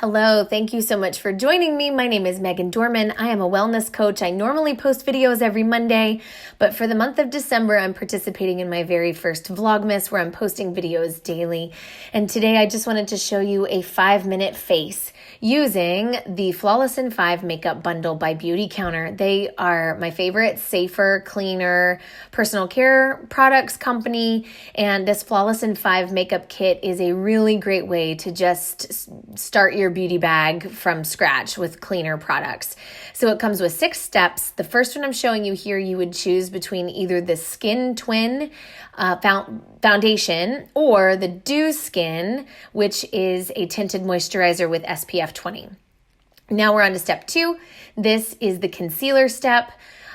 Hello, thank you so much for joining me. My name is Megan Dorman. I am a wellness coach. I normally post videos every Monday, but for the month of December, I'm participating in my very first VLOGMAS where I'm posting videos daily. And today I just wanted to show you a 5-minute face using the Flawless in 5 Makeup Bundle by Beautycounter. They are my favorite, safer, cleaner personal care products company. And this Flawless in 5 makeup kit is a really great way to just start your beauty bag from scratch with cleaner products. So it comes with 6 steps. The first one I'm showing you here, you would choose between either the Skin Twin foundation or the Dew Skin, which is a tinted moisturizer with SPF 20. Now we're on to step 2. This is the concealer step.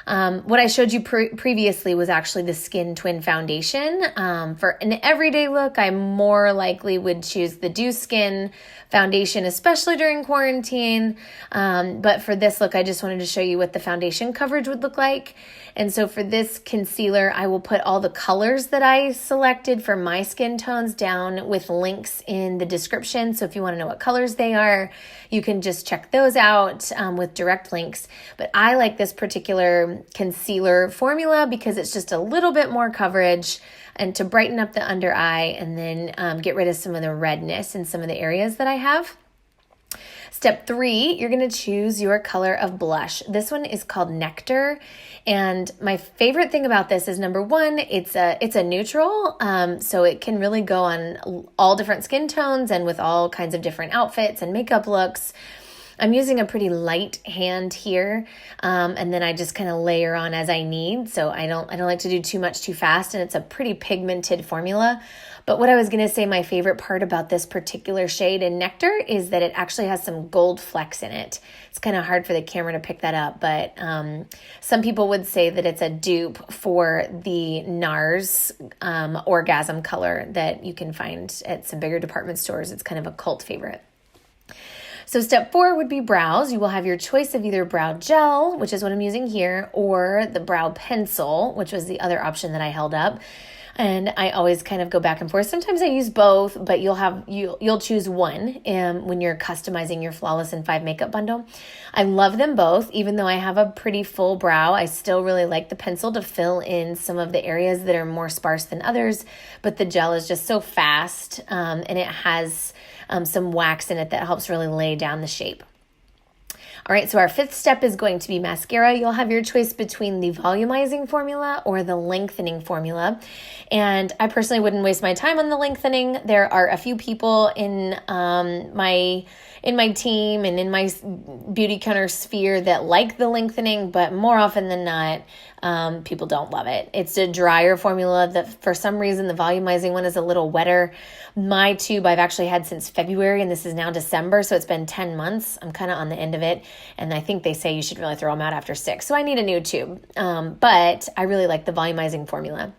What I showed you previously was actually the Skin Twin foundation. For an everyday look, I more likely would choose the Dew Skin foundation, especially during quarantine. But for this look, I just wanted to show you what the foundation coverage would look like. And so for this concealer, I will put all the colors that I selected for my skin tones down with links in the description. So if you want to know what colors they are, you can just check those out with direct links. But I like this particular concealer formula because it's just a little bit more coverage and to brighten up the under eye and then get rid of some of the redness in some of the areas that I have. Step 3, you're going to choose your color of blush. This one is called Nectar. And my favorite thing about this is, number 1, it's a neutral. So it can really go on all different skin tones and with all kinds of different outfits and makeup looks. I'm using a pretty light hand here, and then I just kind of layer on as I need. So I don't like to do too much too fast, and it's a pretty pigmented formula. But what I was going to say, my favorite part about this particular shade in Nectar is that it actually has some gold flecks in it. It's kind of hard for the camera to pick that up, but some people would say that it's a dupe for the NARS Orgasm color that you can find at some bigger department stores. It's kind of a cult favorite. So step 4 would be brows. You will have your choice of either brow gel, which is what I'm using here, or the brow pencil, which was the other option that I held up. And I always kind of go back and forth. Sometimes I use both, but you'll choose one when you're customizing your Flawless in 5 makeup bundle. I love them both. Even though I have a pretty full brow, I still really like the pencil to fill in some of the areas that are more sparse than others. But the gel is just so fast, and it has some wax in it that helps really lay down the shape. All right, so our 5th step is going to be mascara. You'll have your choice between the volumizing formula or the lengthening formula. And I personally wouldn't waste my time on the lengthening. There are a few people in my team and in my Beautycounter sphere that like the lengthening, but more often than not, people don't love it. It's a drier formula that for some reason the volumizing one is a little wetter. My tube I've actually had since February, and this is now December, so it's been 10 months. I'm kind of on the end of it, and I think they say you should really throw them out after 6, so I need a new tube. But I really like the volumizing formula.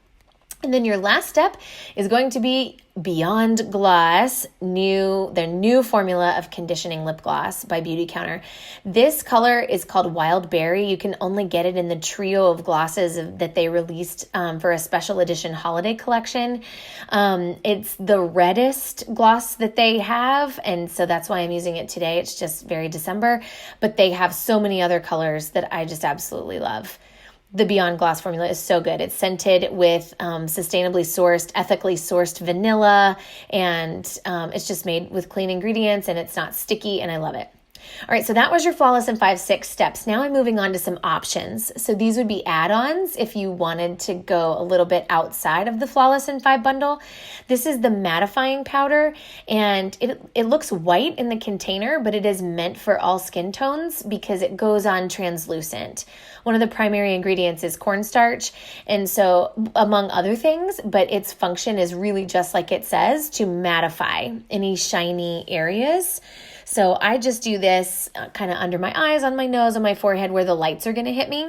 And then your last step is going to be Beyond Gloss, their new formula of conditioning lip gloss by Beautycounter. This color is called Wild Berry. You can only get it in the trio of glosses that they released for a special edition holiday collection. It's the reddest gloss that they have, and so that's why I'm using it today. It's just very December, but they have so many other colors that I just absolutely love. The Beyond Gloss formula is so good. It's scented with sustainably sourced, ethically sourced vanilla, and it's just made with clean ingredients, and it's not sticky, and I love it. All right, so that was your Flawless in 5, 6 steps. Now I'm moving on to some options. So these would be add-ons if you wanted to go a little bit outside of the Flawless in 5 bundle. This is the mattifying powder, and it looks white in the container, but it is meant for all skin tones because it goes on translucent. One of the primary ingredients is cornstarch, and so among other things, but its function is really just like it says, to mattify any shiny areas. So I just do this kind of under my eyes, on my nose, on my forehead where the lights are going to hit me.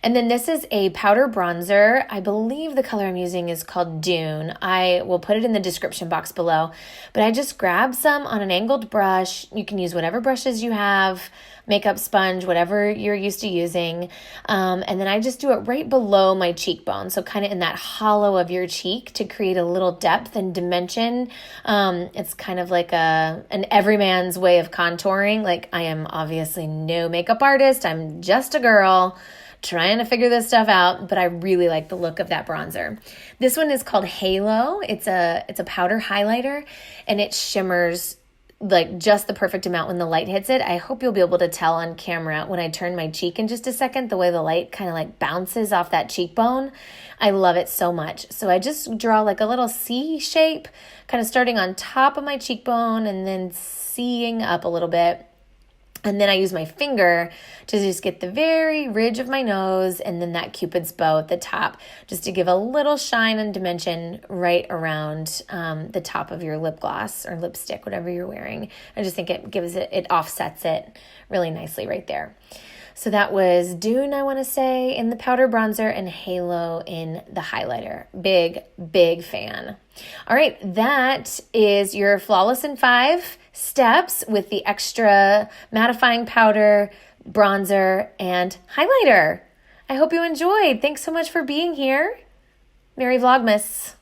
And then this is a powder bronzer. I believe the color I'm using is called Dune. I will put it in the description box below. But I just grabbed some on an angled brush. You can use whatever brushes you have, makeup sponge, whatever you're used to using. And then I just do it right below my cheekbone. So kind of in that hollow of your cheek to create a little depth and dimension. It's kind of like an everyman's way of contouring. Like, I am obviously no makeup artist. I'm just a girl trying to figure this stuff out, but I really like the look of that bronzer. This one is called Halo. It's a powder highlighter, and it shimmers like just the perfect amount when the light hits it. I hope you'll be able to tell on camera when I turn my cheek in just a second, the way the light kind of like bounces off that cheekbone. I love it so much. So I just draw like a little C shape, kind of starting on top of my cheekbone and then C'ing up a little bit. And then I use my finger to just get the very ridge of my nose and then that Cupid's bow at the top, just to give a little shine and dimension right around the top of your lip gloss or lipstick, whatever you're wearing. I just think it offsets it really nicely right there. So that was Dune, I want to say, in the powder bronzer, and Halo in the highlighter. Big, big fan. All right, that is your Flawless in 5 steps with the extra mattifying powder, bronzer, and highlighter. I hope you enjoyed. Thanks so much for being here. Merry Vlogmas.